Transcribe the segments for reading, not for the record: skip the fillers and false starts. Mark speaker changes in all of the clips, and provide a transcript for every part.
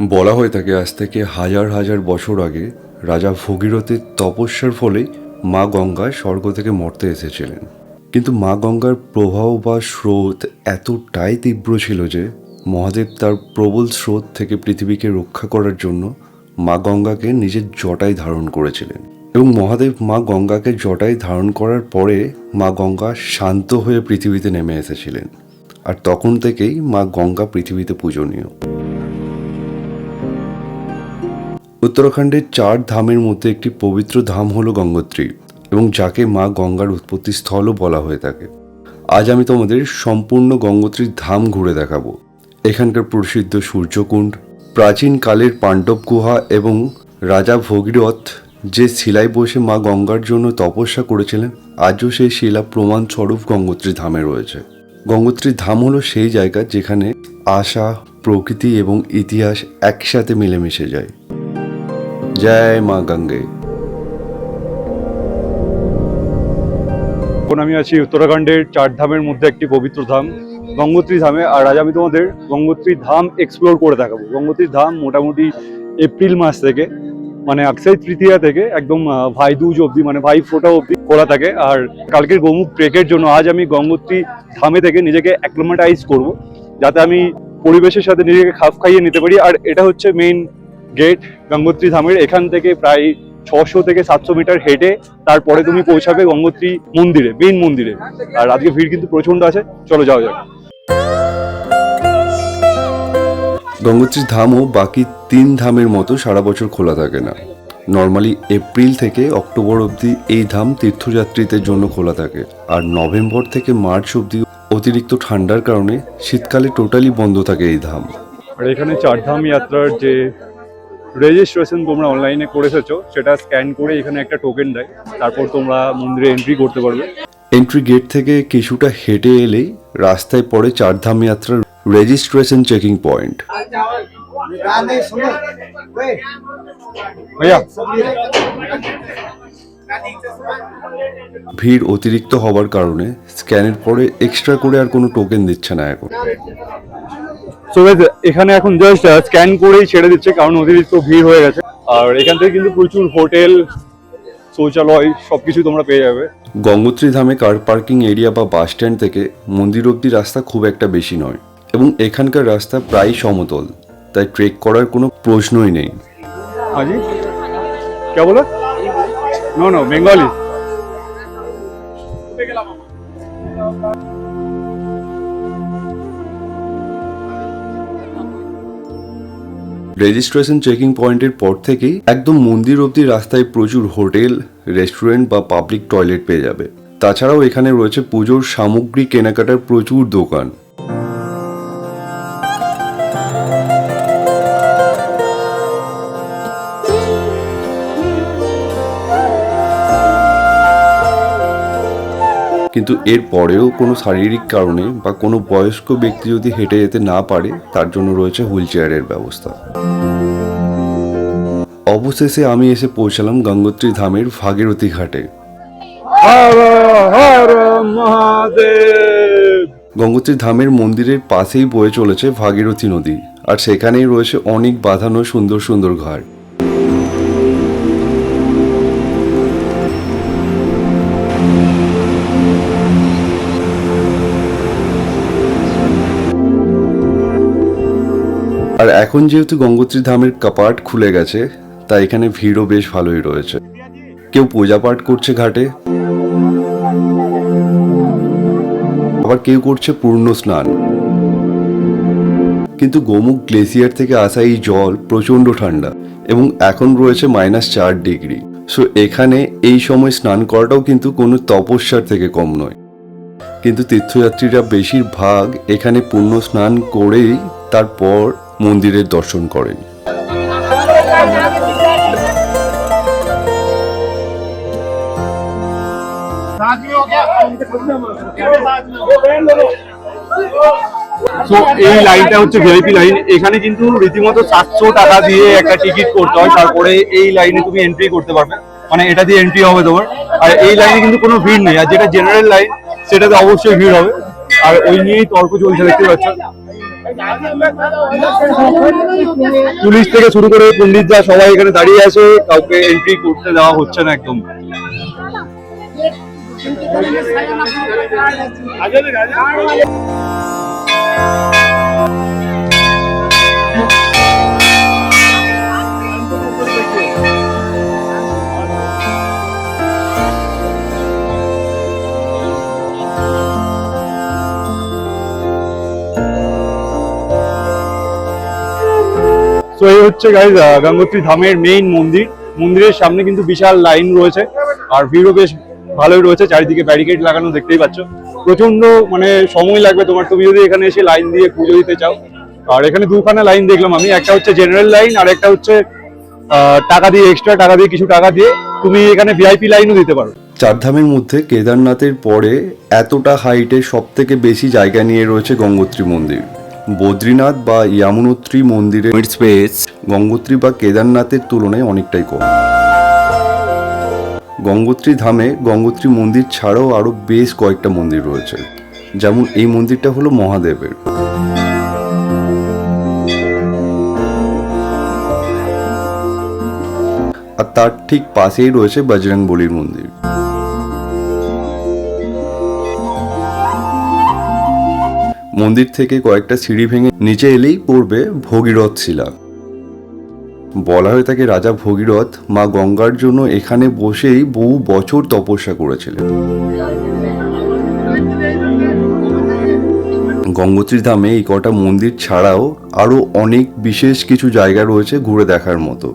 Speaker 1: বলা হয়ে থাকে আজ থেকে হাজার হাজার বছর আগে রাজা ভগীরথের তপস্যার ফলেই মা গঙ্গা স্বর্গ থেকে মর্তে এসেছিলেন। কিন্তু মা গঙ্গার প্রবাহ বা স্রোত এতটাই তীব্র ছিল যে মহাদেব তার প্রবল স্রোত থেকে পৃথিবীকে রক্ষা করার জন্য মা গঙ্গাকে নিজের জটায় ধারণ করেছিলেন। এবং মহাদেব মা গঙ্গাকে জটায় ধারণ করার পরে মা গঙ্গা শান্ত হয়ে পৃথিবীতে নেমে এসেছিলেন। আর তখন থেকেই মা গঙ্গা পৃথিবীতে পূজনীয়। উত্তরাখণ্ডের 4 ধামের মধ্যে একটি পবিত্র ধাম হলো গঙ্গোত্রী, এবং যাকে মা গঙ্গার উৎপত্তি স্থলও বলা হয়ে থাকে। আজ আমি তোমাদের সম্পূর্ণ গঙ্গোত্রী ধাম ঘুরে দেখাবো। এখানকার প্রসিদ্ধ সূর্যকুণ্ড, প্রাচীন কালের পাণ্ডব গুহা এবং রাজা ভগীরথ যে শিলায় বসে মা গঙ্গার জন্য তপস্যা করেছিলেন, আজও সেই শিলা প্রমাণ স্বরূপ গঙ্গোত্রী ধামে রয়েছে। গঙ্গোত্রী ধাম হলো সেই জায়গা যেখানে আশা, প্রকৃতি এবং ইতিহাস একসাথে মিলেমিশে যায়। জয় মা গঙ্গে।
Speaker 2: এখন আমি আছি উত্তরাখণ্ডের 4 ধামের মধ্যে একটি পবিত্র ধাম গঙ্গোত্রী ধামে। আর আজ আমি তোমাদের গঙ্গোত্রী ধাম এক্সপ্লোর করে দেখাবো। গঙ্গোত্রী ধাম মোটামুটি এপ্রিল মাস থেকে, মানে অক্ষয় তৃতীয়া থেকে একদম ভাই দুজ অবধি, মানে ভাই ফোঁটা অবধি খোলা থাকে। আর কালকের গোমুখ ট্রেকের জন্য আজ আমি গঙ্গোত্রী ধামে থেকে নিজেকে অ্যাক্লিমেটাইজ করব, যাতে আমি পরিবেশের সাথে নিজেকে খাপ খাইয়ে নিতে পারি। আর এটা হচ্ছে মেইন গেট গঙ্গোত্রী ধামের। এখান থেকে প্রায় 600 থেকে 700 মিটার হেঁটে তারপরে তুমি পৌঁছাবে গঙ্গোত্রী মন্দিরে, মেইন মন্দিরে। আর আজকে ভিড় কিন্তু প্রচন্ড আছে, চলো যাওয়া যাক।
Speaker 1: গঙ্গোত্রী ধামও বাকি 3 ধামের মতো সারা বছর খোলা থাকে না। নর্মালি এপ্রিল থেকে অক্টোবর অবধি এই ধাম তীর্থযাত্রীদের জন্য খোলা থাকে, আর নভেম্বর থেকে মার্চ অবধি অতিরিক্ত ঠান্ডার কারণে শীতকালে টোটালি বন্ধ থাকে এই ধাম।
Speaker 2: আর এখানে 4 ধাম যাত্রার যে রেজিস্ট্রেশন তোমরা অনলাইনে করে এসেছো, সেটা স্ক্যান করে এখানে একটা টোকেন দেয়, তারপর তোমরা মন্দিরে এন্ট্রি করতে পারবে।
Speaker 1: এন্ট্রি গেট থেকে কিছুটা হেঁটে এলেই রাস্তায় পড়ে 4 ধাম যাত্রার রেজিস্ট্রেশন চেকিং পয়েন্ট। ভিড় অতিরিক্ত হওয়ার কারণে স্ক্যানের পরে এক্সট্রা করে আর কোনো টোকেন দিচ্ছে না এখন।
Speaker 2: সো এখানে এখন জাস্ট স্ক্যান করেই ছেড়ে দিচ্ছে, কারণ অতিরিক্ত ভিড় হয়ে গেছে। আর এখান থেকে কিন্তু প্রচুর হোটেল, শৌচালয় সবকিছু তোমরা পেয়ে যাবে।
Speaker 1: গঙ্গোত্রী ধামে কার পার্কিং এরিয়া বা বাস স্ট্যান্ড থেকে মন্দির অবধি রাস্তা খুব একটা বেশি নয়, এবং এখানকার রাস্তা প্রায় সমতল, তাই ট্রেক করার কোনো প্রশ্নই নেই।
Speaker 2: আজি क्या बोला? No no Bengali.
Speaker 1: Registration checking পয়েন্টের পর থেকেই একদম মন্দির অবধি রাস্তায় প্রচুর হোটেল, রেস্টুরেন্ট বা পাবলিক টয়লেট পেয়ে যাবে। তাছাড়াও এখানে রয়েছে পুজোর সামগ্রী কেনাকাটার প্রচুর দোকান। কিন্তু এর পরেও কোনো শারীরিক কারণে বা কোনো বয়স্ক ব্যক্তি যদি হেঁটে যেতে না পারে, তার জন্য রয়েছে হুইল চেয়ারের ব্যবস্থা। অবশেষে আমি এসে পৌঁছালাম গঙ্গোত্রী ধামের ভাগীরথী ঘাটে। গঙ্গোত্রী ধামের মন্দিরের পাশেই বয়ে চলেছে ভাগীরথী নদী, আর সেখানেই রয়েছে অনেক বাঁধানো সুন্দর সুন্দর ঘাট। আর এখন যেহেতু গঙ্গোত্রী ধামের কপাট খুলে গেছে, তাই এখানে ভিড়ও বেশ ভালোই রয়েছে। কেউ পূজা পাঠ করছে ঘাটে, আবার কেউ করছে পূর্ণ স্নান। কিন্তু গোমুখ গ্লেসিয়ার থেকে আসা এই জল প্রচণ্ড ঠান্ডা, এবং এখন রয়েছে -4 ডিগ্রি। সো এখানে এই সময় স্নান করাটাও কিন্তু কোনো তপস্যার থেকে কম নয়। কিন্তু তীর্থযাত্রীরা বেশিরভাগ এখানে পূর্ণ স্নান করেই তারপর মন্দিরের দর্শন করেন।
Speaker 2: সো এই লাইনটা হচ্ছে ভিআইপি লাইন। এখানে কিন্তু রীতিমতো 700 টাকা দিয়ে একটা টিকিট করতে হয়, তারপরে এই লাইনে তুমি এন্ট্রি করতে পারবে, মানে এটা দিয়ে এন্ট্রি হবে তোমার। আর এই লাইনে কিন্তু কোনো ভিড় নেই, আর যেটা জেনারেল লাইন সেটাতে অবশ্যই ভিড় হবে। আর ওই নিয়েই তর্ক চলছে, দেখতে পাচ্ছ। পুলিশ থেকে শুরু করে পণ্ডিতরা সবাই এখানে দাঁড়িয়ে আছে, কাউকে এন্ট্রি করতে দেওয়া হচ্ছে না একদম। তো এই হচ্ছে গাইজ গঙ্গোত্রী ধামের মেইন মন্দির। মন্দিরের সামনে কিন্তু বিশাল লাইন রয়েছে আর ভিড়ও বেশ ভালোই রয়েছে, চারিদিকে ব্যারিকেড লাগানো দেখতেই পাচ্ছ। প্রচন্ড মানে সময় লাগবে তোমার, তুমি যদি এখানে এসে লাইন দিয়ে পুজো দিতে চাও। আর এখানে দুখানা লাইন দেখলাম আমি, একটা হচ্ছে জেনারেল লাইন আর একটা হচ্ছে টাকা দিয়ে, এক্সট্রা টাকা দিয়ে, কিছু টাকা দিয়ে তুমি এখানে ভিআইপি লাইনও দিতে পারো।
Speaker 1: চারধামের মধ্যে কেদারনাথের পরে এতটা হাইটে সব থেকে বেশি জায়গা নিয়ে রয়েছে গঙ্গোত্রী মন্দির। বদ্রীনাথ বা ইয়ামুনোত্রী মন্দিরের স্পেস গঙ্গোত্রী বা কেদারনাথের তুলনায় অনেকটাই কম। গঙ্গোত্রী ধামে গঙ্গোত্রী মন্দির ছাড়াও আরও বেশ কয়েকটা মন্দির রয়েছে, যেমন এই মন্দিরটা হলো মহাদেবের। আর তার ঠিক পাশেই রয়েছে বজরংবলীর মন্দির। মন্দির থেকে কয়েকটা সিঁড়ি ভেঙে নিচে এলেই পড়বে ভগীরথ শিলা। বলা হয়ে থাকে রাজা ভগীরথ মা গঙ্গার জন্য এখানে বসেই বহু বছর তপস্যা করেছিলেন। গঙ্গোত্রী ধামে এই কটা মন্দির ছাড়াও আরও অনেক বিশেষ কিছু জায়গা রয়েছে ঘুরে দেখার মতো।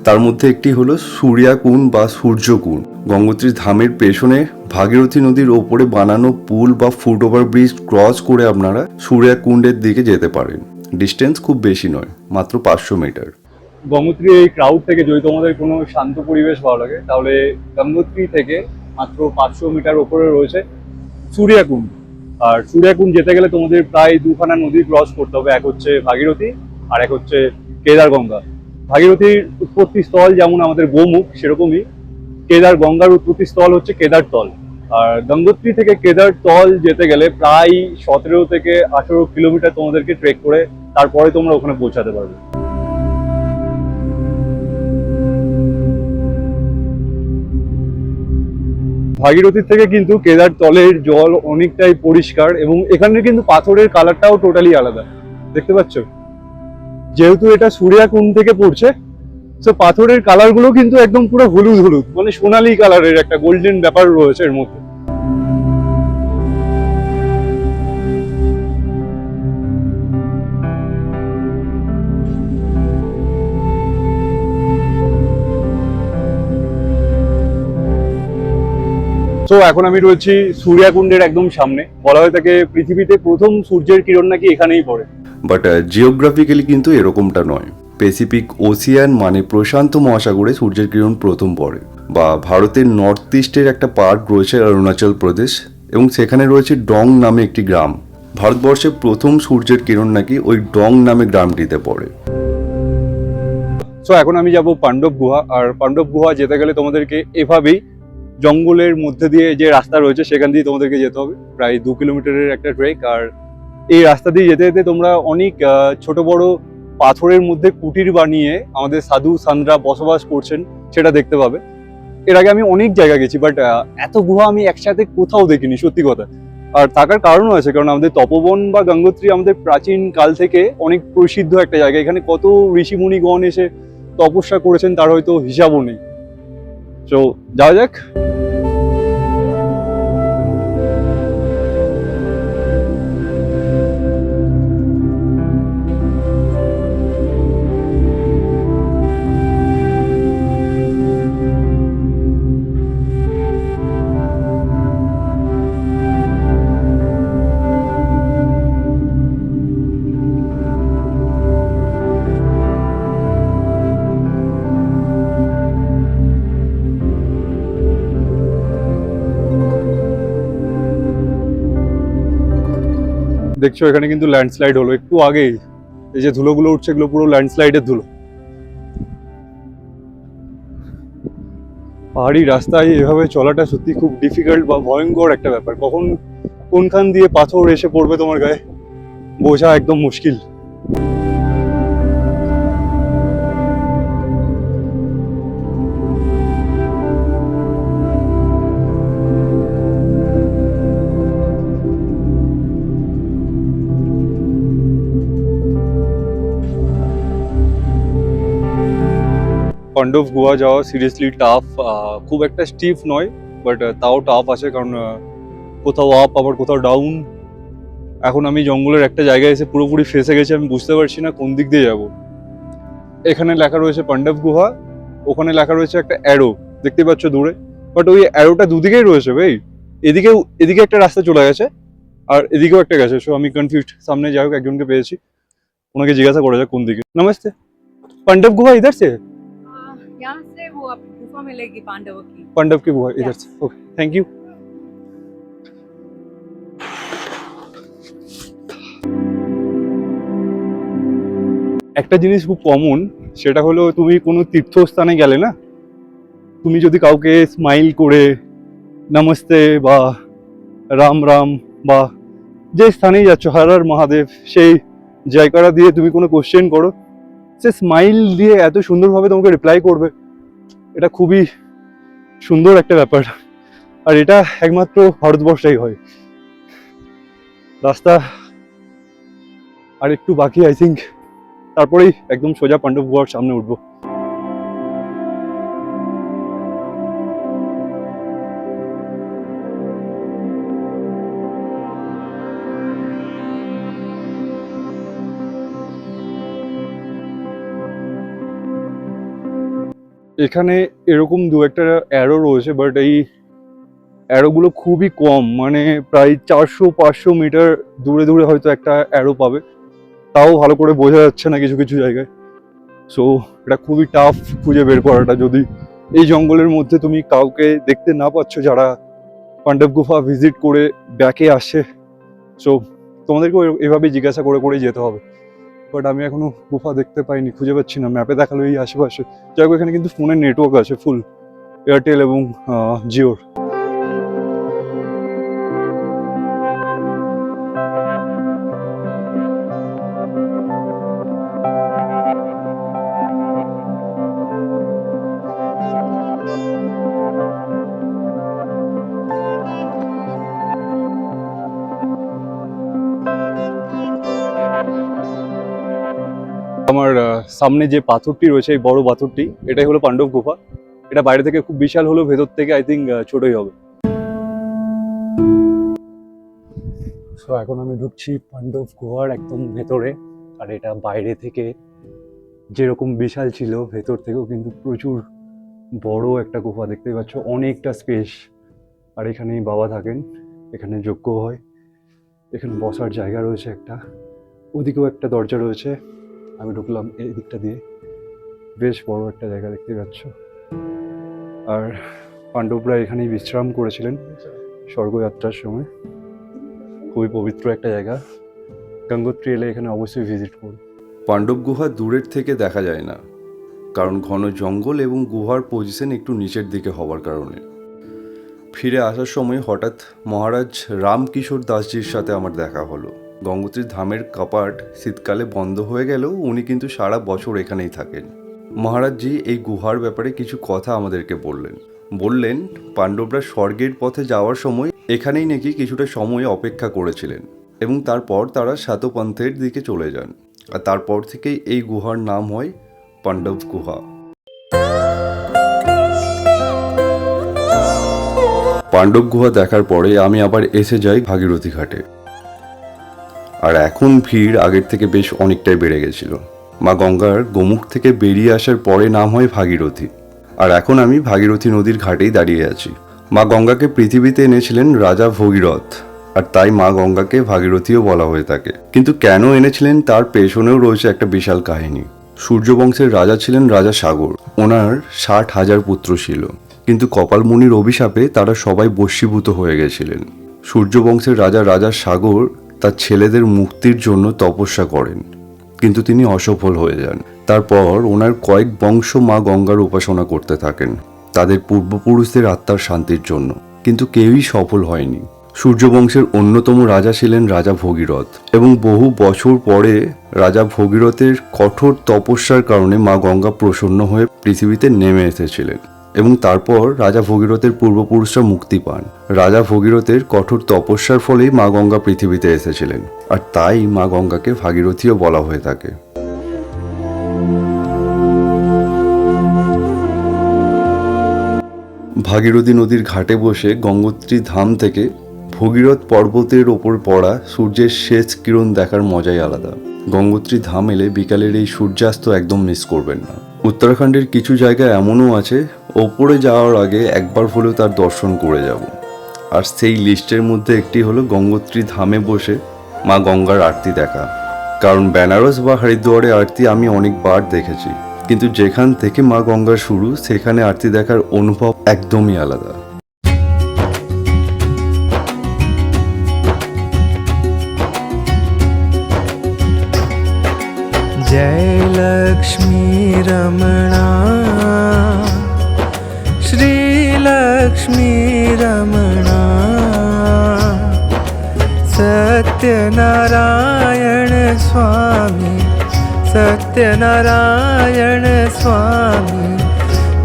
Speaker 1: তার মধ্যে একটি হলো সূর্যাকুণ্ড বা সূর্যকুণ্ড। গঙ্গোত্রী ধামের পেছনে ভাগীরথী নদীর ওপরে বানানো পুল বা ফুটওভার ব্রিজ ক্রস করে আপনারা সূর্যাকুণ্ডের দিকে যেতে পারেন। ডিস্টেন্স খুব বেশি নয়, মাত্র 500 মিটার।
Speaker 2: গঙ্গোত্রী এই ক্রাউড থেকে যদি তোমাদের কোনো শান্ত পরিবেশ ভালো লাগে, তাহলে গঙ্গোত্রী থেকে মাত্র 500 মিটার ওপরে রয়েছে সূর্যাকুণ্ড। আর সূর্যাকুণ্ড যেতে গেলে তোমাদের প্রায় দুখানা নদী ক্রস করতে হবে, এক হচ্ছে ভাগীরথী আর এক হচ্ছে কেদার গঙ্গা। ভাগীরথীর উৎপত্তি স্থল যেমন আমাদের গোমুখ, সেরকমই কেদার গঙ্গার উৎপত্তি স্থল হচ্ছে কেদারতল। আর গঙ্গোত্রী থেকে কেদারতল যেতে গেলে প্রায় 17 থেকে 18 কিলোমিটার তোমাদেরকে ট্রেক করে তারপরে তোমরা ওখানে পৌঁছাতে পারবে। ভাগীরথীর থেকে কিন্তু কেদারতলের জল অনেকটাই পরিষ্কার এবং এখানে কিন্তু পাথরের কালারটাও টোটালি আলাদা, দেখতে পাচ্ছ। যেহেতু এটা সূর্যাকুণ্ড থেকে পড়ছে, তো পাথরের কালার গুলো কিন্তু একদম পুরো হলুদ হলুদ, মানে সোনালী কালারের একটা গোল্ডেন ব্যাপার রয়েছে এর মধ্যে। তো এখন আমি রয়েছি সূর্যাকুণ্ডের একদম সামনে। বলা হয়ে থাকে পৃথিবীতে প্রথম সূর্যের কিরণ নাকি এখানেই পড়ে।
Speaker 1: বাট জিওগ্রাফিক্যালি কিন্তু এরকমটা নয়। প্যাসিফিক ওশিয়ান মানে প্রশান্ত মহাসাগরে সূর্যের কিরণ প্রথম পড়ে। বা ভারতের নর্থ ইস্টের একটা পার্ট রয়েছে অরুণাচল প্রদেশ, এবং সেখানে রয়েছে ডং নামে একটি গ্রাম। ভারতবর্ষে প্রথম সূর্যের কিরণ নাকি ওই ডং নামে গ্রামটিতে পড়ে।
Speaker 2: সো এখন আমি যাব পাণ্ডব গুহা। আর পাণ্ডব গুহা যেতে গেলে তোমাদেরকে এভাবেই জঙ্গলের মধ্যে দিয়ে যে রাস্তা রয়েছে সেখান দিয়ে তোমাদেরকে যেতে হবে, প্রায় 2 কিলোমিটারের একটা ট্রেক। আর এই রাস্তা দিয়ে যেতে যেতে তোমরা অনেক ছোট বড় পাথরের মধ্যে কুটির বানিয়ে আমাদের সাধু সান্ধ্যা বসবাস করছেন সেটা দেখতে পাবে। এর আগে আমি অনেক জায়গা গেছি, বাট এত গুহা আমি একসাথে কোথাও দেখিনি, সত্যি কথা। আর থাকার কারণও আছে, কারণ আমাদের তপবন বা গঙ্গোত্রী আমাদের প্রাচীন কাল থেকে অনেক প্রসিদ্ধ একটা জায়গা। এখানে কত ঋষিমুনিগণ এসে তপস্যা করেছেন তার হয়তো হিসাবও নেই। তো যাওয়া যাক। দেখছো এখানে কিন্তু ল্যান্ডস্লাইড হলো একটু আগেই। এই যে ধুলোগুলো উঠছে এগুলো পুরো ল্যান্ডস্লাইডের ধুলো। পাহাড়ি রাস্তায় এভাবে চলাটা সত্যি খুব ডিফিকাল্ট বা ভয়ঙ্কর একটা ব্যাপার। কখন কোনখান দিয়ে পাথর এসে পড়বে তোমার গায়ে বোঝা একদম মুশকিল। পাণ্ডব গোয়া যাওয়া সিরিয়াসলি টাফ, খুব একটা স্টিফ নয়, বাট তাও টাফ আছে, কারণ কোথাও আপ আবার কোথাও ডাউন। এখন আমি জঙ্গলের একটা জায়গায় এসে পুরোপুরি ফেসে গেছি, আমি বুঝতে পারছি না কোন দিক দিয়ে যাব। এখানে লেখা রয়েছে পাণ্ডব গুহা, ওখানে লেখা রয়েছে একটা অ্যারো, দেখতে পাচ্ছ দূরে, বাট ওই অ্যারোটা দুদিকেই রয়েছে ভাই। এদিকে একটা রাস্তা চলে গেছে আর এদিকেও একটা গেছে, সো আমি কনফিউজড। সামনে যাই হোক একজনকে পেয়েছি, ওনাকে জিজ্ঞাসা করা যাক কোন দিকে। নমস্তে, পাণ্ডব গুহা ইধার সে?
Speaker 3: यहाँ से वो आप गुफा मिलेगी पांडवों की।
Speaker 2: पांडव की गुहा इधर से, ओके थैंक यू। একটা জিনিস খুব কমন, সেটা হলো তুমি কোনো তীর্থস্থানে গেলে না, তুমি যদি কাউকে স্মাইল করে নমস্তে বা রাম রাম বা যে স্থানেই যাচ্ছ হর হর মহাদেব সেই জায়গাটা দিয়ে তুমি কোনো কোশ্চেন করো, সে স্মাইল দিয়ে এত সুন্দরভাবে তোমাকে রিপ্লাই করবে, এটা খুবই সুন্দর একটা ব্যাপার। আর এটা একমাত্র ভারতবর্ষেই হয়। রাস্তা আর একটু বাকি আই থিঙ্ক, তারপরেই একদম সোজা পাণ্ডব গুহার সামনে উঠবো। এখানে এরকম দু একটা অ্যারো রয়েছে, বাট এই অ্যারোগুলো খুবই কম, মানে প্রায় 400-500 মিটার দূরে দূরে হয়তো একটা অ্যারো পাবে, তাও ভালো করে বোঝা যাচ্ছে না কিছু কিছু জায়গায়। সো এটা খুবই টাফ খুঁজে বের করাটা, যদি এই জঙ্গলের মধ্যে তুমি কাউকে দেখতে না পাচ্ছ যারা পাণ্ডব গুফা ভিজিট করে ব্যাকে আসে। সো তোমাদেরকেও এভাবে জিজ্ঞাসা করে করেই যেতে হবে, বাট আমি এখনো গুফা দেখতে পাইনি, খুঁজে পাচ্ছি না। ম্যাপে দেখালো এই আশেপাশে, যাই হোক এখানে কিন্তু ফোনের নেটওয়ার্ক আছে ফুল, এয়ারটেল এবং জিওর। আমার সামনে যে পাথরটি রয়েছে, এই বড় পাথরটি, এটাই হলো পাণ্ডব গুফা। এটা বাইরে থেকে খুব বিশাল হলো, ভেতর থেকে আই থিঙ্ক ছোটই হবে। সো এখন আমি ঢুকছি পাণ্ডব গুহার একদম ভেতরে, আর এটা বাইরে থেকে যেরকম বিশাল ছিল, ভেতর থেকেও কিন্তু প্রচুর বড় একটা গুহা, দেখতে পাচ্ছ অনেকটা স্পেস। আর এখানেই বাবা থাকেন, এখানে যজ্ঞ হয়, এখানে বসার জায়গা রয়েছে একটা, ওদিকেও একটা দরজা রয়েছে। আমি ঢুকলাম এই দিকটা দিয়ে, বেশ বড় একটা জায়গা দেখতে পাচ্ছ। আর পাণ্ডবরা এখানেই বিশ্রাম করেছিলেন স্বর্গযাত্রার সময়। খুবই পবিত্র একটা জায়গা, গঙ্গোত্রী এলে এখানে অবশ্যই ভিজিট করুন।
Speaker 1: পাণ্ডব গুহা দূরের থেকে দেখা যায় না, কারণ ঘন জঙ্গল এবং গুহার পজিশন একটু নিচের দিকে হওয়ার কারণে। ফিরে আসার সময় হঠাৎ মহারাজ রামকিশোর দাসজির সাথে আমার দেখা হলো। গঙ্গোত্রী ধামের কপাট শীতকালে বন্ধ হয়ে গেলেও উনি কিন্তু সারা বছর এখানেই থাকেন। মহারাজজি এই গুহার ব্যাপারে কিছু কথা আমাদেরকে বললেন পাণ্ডবরা স্বর্গের পথে যাওয়ার সময় এখানেই নাকি কিছুটা সময় অপেক্ষা করেছিলেন, এবং তারপর তারা শাতপন্থের দিকে চলে যান। আর তারপর থেকেই এই গুহার নাম হয় পাণ্ডব গুহা। পাণ্ডব গুহা দেখার পরে আমি আবার এসে যাই ভাগীরথী ঘাটে। আর এখন ভিড় আগের থেকে বেশ অনেকটাই বেড়ে গেছিল। মা গঙ্গার গোমুখ থেকে বেরিয়ে আসার পরে নাম হয় ভাগীরথী। আর এখন আমি ভাগীরথী নদীর ঘাটেই দাঁড়িয়ে আছি। মা গঙ্গাকে পৃথিবীতে এনেছিলেন রাজা ভগীরথ, আর তাই মা গঙ্গাকে ভাগীরথীও বলা হয়ে থাকে। কিন্তু কেন এনেছিলেন তার পেছনেও রয়েছে একটা বিশাল কাহিনী। সূর্যবংশের রাজা ছিলেন রাজা সাগর। ওনার 60,000 পুত্র ছিল, কিন্তু কপালমুনির অভিশাপে তারা সবাই বশীভূত হয়ে গেছিলেন। সূর্যবংশের রাজা সাগর তার ছেলেদের মুক্তির জন্য তপস্যা করেন, কিন্তু তিনি অসফল হয়ে যান। তারপর ওনার কয়েক বংশ মা গঙ্গার উপাসনা করতে থাকেন তাদের পূর্বপুরুষদের আত্মার শান্তির জন্য, কিন্তু কেউই সফল হয়নি। সূর্যবংশের অন্যতম রাজা ছিলেন রাজা ভগীরথ এবং বহু বছর পরে রাজা ভগীরথের কঠোর তপস্যার কারণে মা গঙ্গা প্রসন্ন হয়ে পৃথিবীতে নেমে এসেছিলেন এবং তারপর রাজা ভগীরথের পূর্বপুরুষরা মুক্তি পান। রাজা ভগীরথের কঠোর তপস্যার ফলেই মা গঙ্গা পৃথিবীতে এসেছিলেন, আর তাই মা গঙ্গাকে ভাগীরথীও বলা হয়ে থাকে। ভাগীরথী নদীর ঘাটে বসে গঙ্গোত্রী ধাম থেকে ভগীরথ পর্বতের ওপর পড়া সূর্যের শেষ কিরণ দেখার মজাই আলাদা। গঙ্গোত্রী ধাম এলে বিকালের এই সূর্যাস্ত একদম মিস করবেন না। উত্তরাখণ্ডের কিছু জায়গা এমনও আছে ওপরে যাওয়ার আগে একবার হলেও তার দর্শন করে যাব, আর সেই লিস্টের মধ্যে একটি হলো গঙ্গোত্রী ধামে বসে মা গঙ্গার আরতি দেখা। কারণ বেনারস বা হরিদ্বারে আরতি আমি অনেকবার দেখেছি, কিন্তু যেখান থেকে মা গঙ্গার শুরু সেখানে আরতি দেখার অনুভব একদমই আলাদা।
Speaker 4: जय लक्ष्मी रमणा श्री लक्ष्मी रमणा सत्यनारायण स्वामी सत्यनारायण स्वामी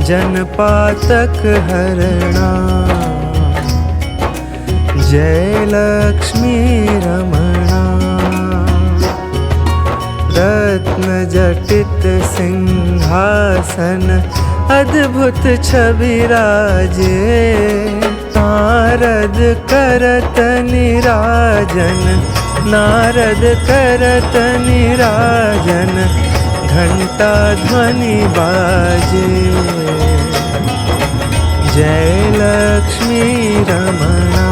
Speaker 4: जनपातक हरणा जय लक्ष्मी रमणा रत्न जटित सिंहासन अद्भुत छवि राजे नारद करत निराजन नारद करत निराजन घंटा ध्वनि बाजे जय लक्ष्मी रमणा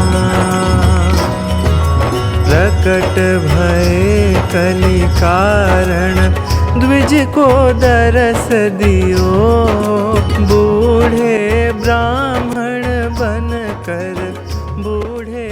Speaker 4: प्रकट भय कलि कारण द्विज को दरस दियो बूढ़े ब्राह्मण बन कर बूढ़े